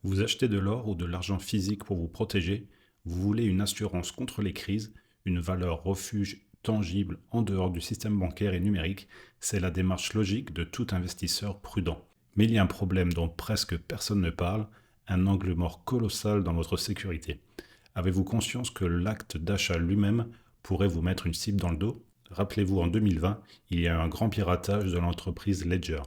Vous achetez de l'or ou de l'argent physique pour vous protéger, vous voulez une assurance contre les crises, une valeur refuge tangible en dehors du système bancaire et numérique, c'est la démarche logique de tout investisseur prudent. Mais il y a un problème dont presque personne ne parle, un angle mort colossal dans votre sécurité. Avez-vous conscience que l'acte d'achat lui-même pourrait vous mettre une cible dans le dos? Rappelez-vous, en 2020, il y a eu un grand piratage de l'entreprise Ledger.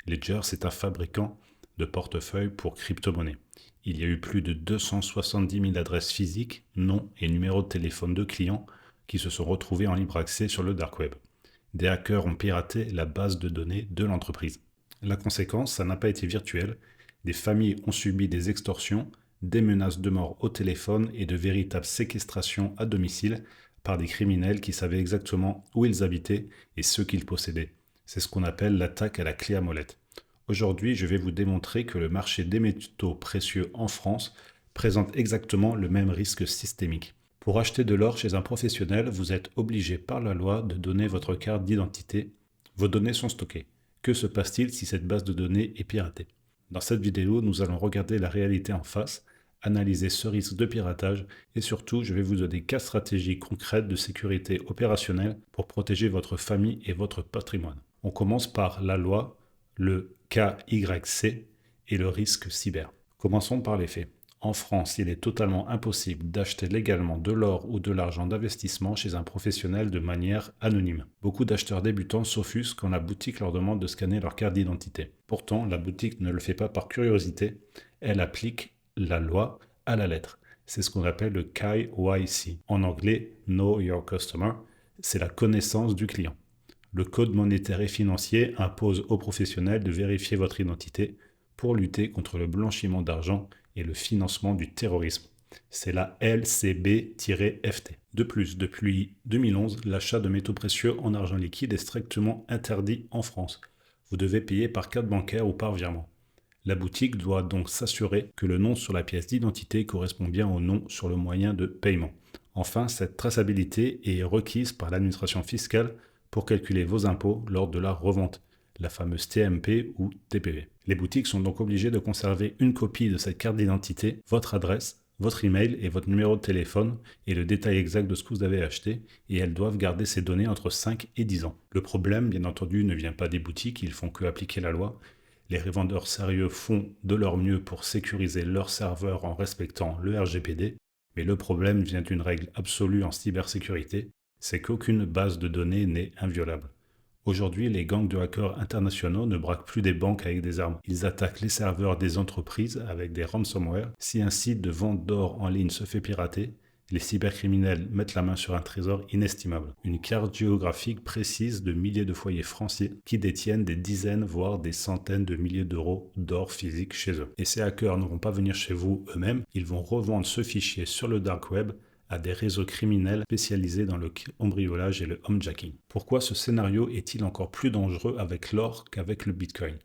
Ledger, c'est un fabricant de portefeuilles pour crypto-monnaies. Il y a eu plus de 270 000 adresses physiques, noms et numéros de téléphone de clients qui se sont retrouvés en libre accès sur le dark web. Des hackers ont piraté la base de données de l'entreprise. La conséquence, ça n'a pas été virtuel. Des familles ont subi des extorsions, des menaces de mort au téléphone et de véritables séquestrations à domicile par des criminels qui savaient exactement où ils habitaient et ce qu'ils possédaient. C'est ce qu'on appelle l'attaque à la clé à molette. Aujourd'hui, je vais vous démontrer que le marché des métaux précieux en France présente exactement le même risque systémique. Pour acheter de l'or chez un professionnel, vous êtes obligé par la loi de donner votre carte d'identité. Vos données sont stockées. Que se passe-t-il si cette base de données est piratée? Dans cette vidéo, nous allons regarder la réalité en face, analyser ce risque de piratage et surtout, je vais vous donner 4 stratégies concrètes de sécurité opérationnelle pour protéger votre famille et votre patrimoine. On commence par la loi, le KYC et le risque cyber. Commençons par les faits. En France, il est totalement impossible d'acheter légalement de l'or ou de l'argent d'investissement chez un professionnel de manière anonyme. Beaucoup d'acheteurs débutants s'offusquent quand la boutique leur demande de scanner leur carte d'identité. Pourtant, la boutique ne le fait pas par curiosité, elle applique la loi à la lettre. C'est ce qu'on appelle le KYC. En anglais, Know Your Customer, c'est la connaissance du client. Le Code monétaire et financier impose aux professionnels de vérifier votre identité pour lutter contre le blanchiment d'argent et le financement du terrorisme. C'est la LCB-FT. De plus, depuis 2011, l'achat de métaux précieux en argent liquide est strictement interdit en France. Vous devez payer par carte bancaire ou par virement. La boutique doit donc s'assurer que le nom sur la pièce d'identité correspond bien au nom sur le moyen de paiement. Enfin, cette traçabilité est requise par l'administration fiscale pour calculer vos impôts lors de la revente, la fameuse TMP ou TPV. Les boutiques sont donc obligées de conserver une copie de cette carte d'identité, votre adresse, votre email et votre numéro de téléphone et le détail exact de ce que vous avez acheté, et elles doivent garder ces données entre 5 et 10 ans. Le problème, bien entendu, ne vient pas des boutiques, ils font que appliquer la loi. Les revendeurs sérieux font de leur mieux pour sécuriser leurs serveurs en respectant le RGPD, mais le problème vient d'une règle absolue en cybersécurité, c'est qu'aucune base de données n'est inviolable. Aujourd'hui, les gangs de hackers internationaux ne braquent plus des banques avec des armes. Ils attaquent les serveurs des entreprises avec des ransomware. Si un site de vente d'or en ligne se fait pirater, les cybercriminels mettent la main sur un trésor inestimable. Une carte géographique précise de milliers de foyers français qui détiennent des dizaines, voire des centaines de milliers d'euros d'or physique chez eux. Et ces hackers ne vont pas venir chez vous eux-mêmes, ils vont revendre ce fichier sur le dark web à des réseaux criminels spécialisés dans le cambriolage et le homejacking. Pourquoi ce scénario est-il encore plus dangereux avec l'or qu'avec le Bitcoin?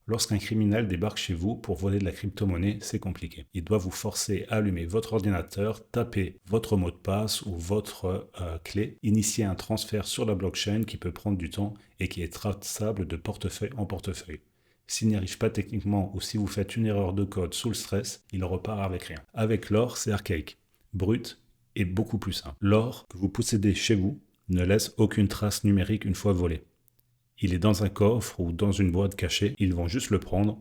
Lorsqu'un criminel débarque chez vous pour voler de la crypto-monnaie, c'est compliqué. Il doit vous forcer à allumer votre ordinateur, taper votre mot de passe ou votre clé, initier un transfert sur la blockchain qui peut prendre du temps et qui est traçable de portefeuille en portefeuille. S'il n'y arrive pas techniquement ou si vous faites une erreur de code sous le stress, il repart avec rien. Avec l'or, c'est archaïque, brut et beaucoup plus simple. L'or que vous possédez chez vous ne laisse aucune trace numérique une fois volé. Il est dans un coffre ou dans une boîte cachée, ils vont juste le prendre,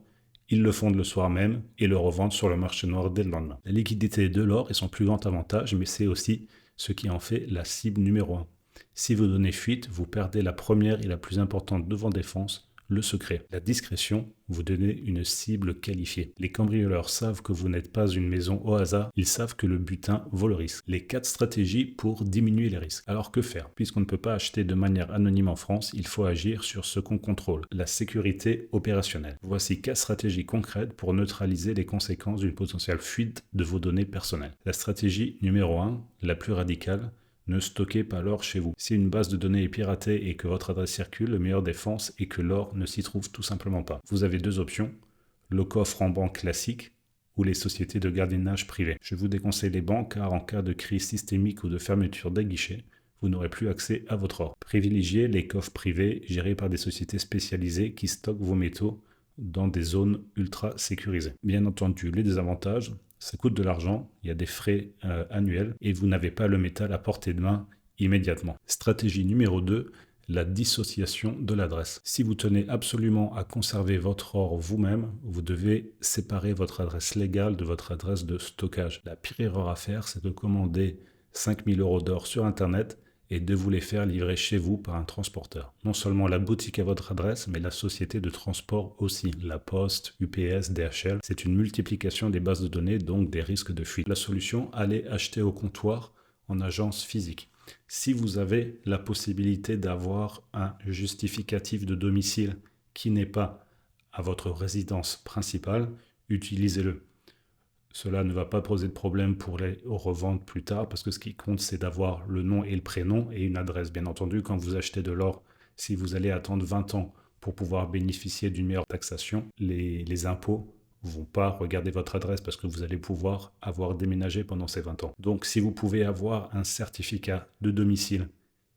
ils le fondent le soir même et le revendent sur le marché noir dès le lendemain. La liquidité de l'or est son plus grand avantage, mais c'est aussi ce qui en fait la cible numéro 1. Si vous donnez fuite, vous perdez la première et la plus importante de vos défenses, le secret. La discrétion, vous donnez une cible qualifiée. Les cambrioleurs savent que vous n'êtes pas une maison au hasard, ils savent que le butin vaut le risque. Les 4 stratégies pour diminuer les risques. Alors que faire? Puisqu'on ne peut pas acheter de manière anonyme en France, il faut agir sur ce qu'on contrôle, la sécurité opérationnelle. Voici 4 stratégies concrètes pour neutraliser les conséquences d'une potentielle fuite de vos données personnelles. La stratégie numéro 1, la plus radicale, ne stockez pas l'or chez vous. Si une base de données est piratée et que votre adresse circule, la meilleure défense est que l'or ne s'y trouve tout simplement pas. Vous avez 2 options, le coffre en banque classique ou les sociétés de gardiennage privées. Je vous déconseille les banques car en cas de crise systémique ou de fermeture des guichets, vous n'aurez plus accès à votre or. Privilégiez les coffres privés gérés par des sociétés spécialisées qui stockent vos métaux dans des zones ultra sécurisées. Bien entendu, les désavantages, ça coûte de l'argent, il y a des frais annuels et vous n'avez pas le métal à portée de main immédiatement. Stratégie numéro 2, la dissociation de l'adresse. Si vous tenez absolument à conserver votre or vous-même, vous devez séparer votre adresse légale de votre adresse de stockage. La pire erreur à faire, c'est de commander 5000 € d'or sur Internet et de vous les faire livrer chez vous par un transporteur. Non seulement la boutique à votre adresse, mais la société de transport aussi. La Poste, UPS, DHL, c'est une multiplication des bases de données, donc des risques de fuite. La solution, allez acheter au comptoir en agence physique. Si vous avez la possibilité d'avoir un justificatif de domicile qui n'est pas à votre résidence principale, utilisez-le. Cela ne va pas poser de problème pour les revendre plus tard parce que ce qui compte, c'est d'avoir le nom et le prénom et une adresse. Bien entendu, quand vous achetez de l'or, si vous allez attendre 20 ans pour pouvoir bénéficier d'une meilleure taxation, les impôts ne vont pas regarder votre adresse parce que vous allez pouvoir avoir déménagé pendant ces 20 ans. Donc, si vous pouvez avoir un certificat de domicile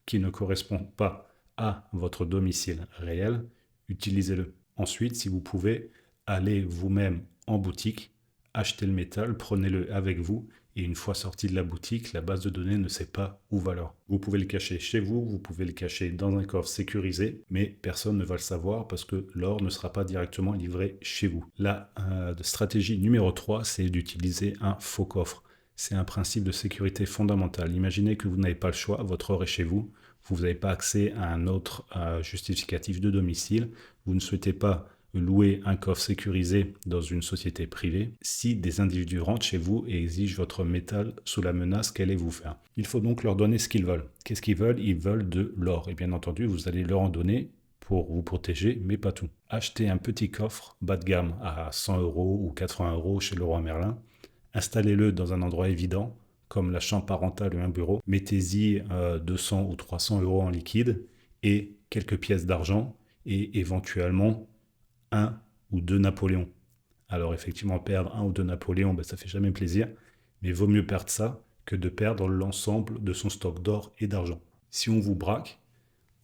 qui ne correspond pas à votre domicile réel, utilisez-le. Ensuite, si vous pouvez, aller vous-même en boutique, achetez le métal, prenez-le avec vous et une fois sorti de la boutique, la base de données ne sait pas où va l'or. Vous pouvez le cacher chez vous, vous pouvez le cacher dans un coffre sécurisé, mais personne ne va le savoir parce que l'or ne sera pas directement livré chez vous. La stratégie numéro 3, c'est d'utiliser un faux coffre. C'est un principe de sécurité fondamental. Imaginez que vous n'avez pas le choix, votre or est chez vous, vous n'avez pas accès à un autre justificatif de domicile, vous ne souhaitez pas louer un coffre sécurisé dans une société privée. Si des individus rentrent chez vous et exigent votre métal sous la menace, qu'allez vous faire? Il faut donc leur donner ce qu'ils veulent. Qu'est-ce qu'ils veulent? Ils veulent de l'or. Et bien entendu, vous allez leur en donner pour vous protéger, mais pas tout. Achetez un petit coffre bas de gamme à 100 € ou 80 € chez Leroy Merlin. Installez-le dans un endroit évident, comme la chambre parentale ou un bureau. Mettez-y 200 ou 300 € en liquide et quelques pièces d'argent et éventuellement 1 ou 2 Napoléons. Alors effectivement, perdre 1 ou 2 Napoléons, ça fait jamais plaisir, mais vaut mieux perdre ça que de perdre l'ensemble de son stock d'or et d'argent. Si on vous braque,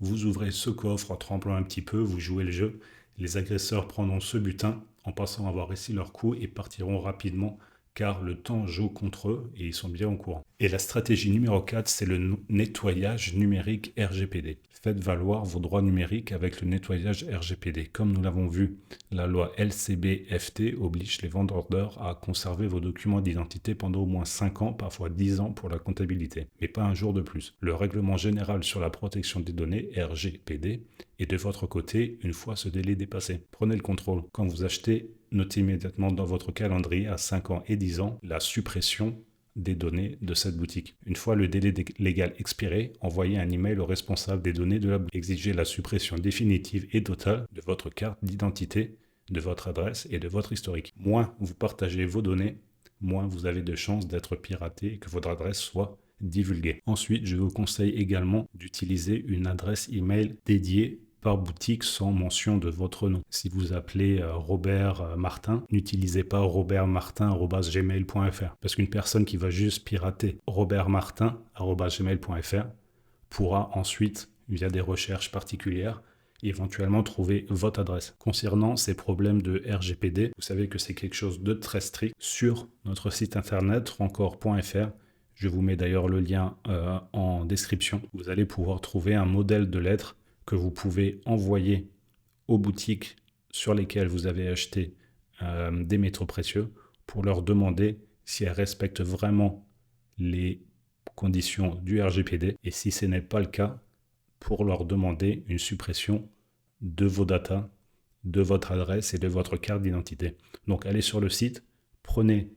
vous ouvrez ce coffre en tremblant un petit peu, vous jouez le jeu, les agresseurs prendront ce butin en pensant avoir réussi leur coup et partiront rapidement car le temps joue contre eux et ils sont bien au courant. Et la stratégie numéro 4, c'est le nettoyage numérique RGPD. Faites valoir vos droits numériques avec le nettoyage RGPD. Comme nous l'avons vu, la loi LCB-FT oblige les vendeurs d'or à conserver vos documents d'identité pendant au moins 5 ans, parfois 10 ans pour la comptabilité, mais pas un jour de plus. Le règlement général sur la protection des données, RGPD, est de votre côté une fois ce délai dépassé. Prenez le contrôle. Quand vous achetez, notez immédiatement dans votre calendrier à 5 ans et 10 ans la suppression des données de cette boutique. Une fois le délai légal expiré, envoyez un email au responsable des données de la boutique. Exigez la suppression définitive et totale de votre carte d'identité, de votre adresse et de votre historique. Moins vous partagez vos données, moins vous avez de chances d'être piraté et que votre adresse soit divulguée. Ensuite, je vous conseille également d'utiliser une adresse email dédiée par boutique sans mention de votre nom. Si vous appelez Robert Martin, n'utilisez pas robertmartin@gmail.fr parce qu'une personne qui va juste pirater robertmartin@gmail.fr pourra ensuite, via des recherches particulières, éventuellement trouver votre adresse. Concernant ces problèmes de RGPD, vous savez que c'est quelque chose de très strict. Sur notre site internet encore.fr, je vous mets d'ailleurs le lien en description, vous allez pouvoir trouver un modèle de lettre que vous pouvez envoyer aux boutiques sur lesquelles vous avez acheté des métaux précieux pour leur demander si elles respectent vraiment les conditions du RGPD et si ce n'est pas le cas, pour leur demander une suppression de vos datas, de votre adresse et de votre carte d'identité. Donc allez sur le site, prenez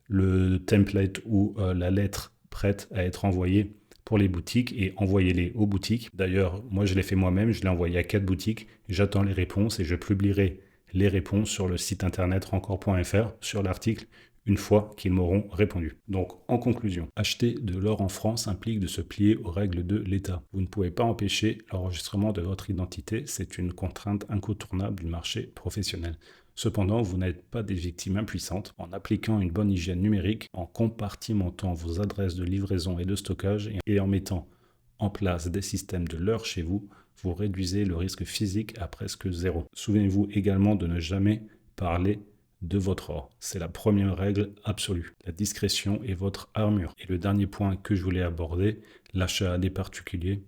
le template ou la lettre prête à être envoyée pour les boutiques et envoyez-les aux boutiques. D'ailleurs, moi je l'ai fait moi-même, je l'ai envoyé à 4 boutiques, j'attends les réponses et je publierai les réponses sur le site internet encore.fr sur l'article une fois qu'ils m'auront répondu. Donc en conclusion, acheter de l'or en France implique de se plier aux règles de l'État. Vous ne pouvez pas empêcher l'enregistrement de votre identité, c'est une contrainte incontournable du marché professionnel. Cependant, vous n'êtes pas des victimes impuissantes. En appliquant une bonne hygiène numérique, en compartimentant vos adresses de livraison et de stockage et en mettant en place des systèmes de l'heure chez vous, vous réduisez le risque physique à presque zéro. Souvenez-vous également de ne jamais parler de votre or. C'est la première règle absolue. La discrétion est votre armure. Et le dernier point que je voulais aborder, l'achat à des particuliers.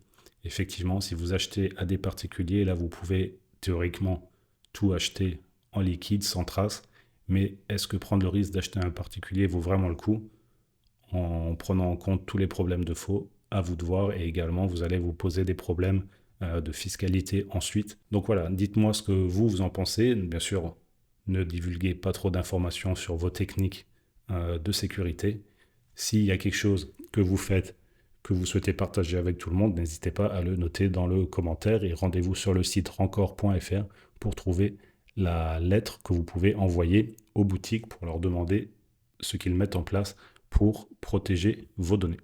Effectivement, si vous achetez à des particuliers, là vous pouvez théoriquement tout acheter en liquide, sans trace. Mais est-ce que prendre le risque d'acheter à un particulier vaut vraiment le coup en prenant en compte tous les problèmes de faux? À vous de voir, et également vous allez vous poser des problèmes de fiscalité ensuite. Donc voilà, dites-moi ce que vous en pensez. Bien sûr, ne divulguez pas trop d'informations sur vos techniques de sécurité. S'il y a quelque chose que vous faites, que vous souhaitez partager avec tout le monde, n'hésitez pas à le noter dans le commentaire et rendez-vous sur le site rancor.fr pour trouver la lettre que vous pouvez envoyer aux boutiques pour leur demander ce qu'ils mettent en place pour protéger vos données.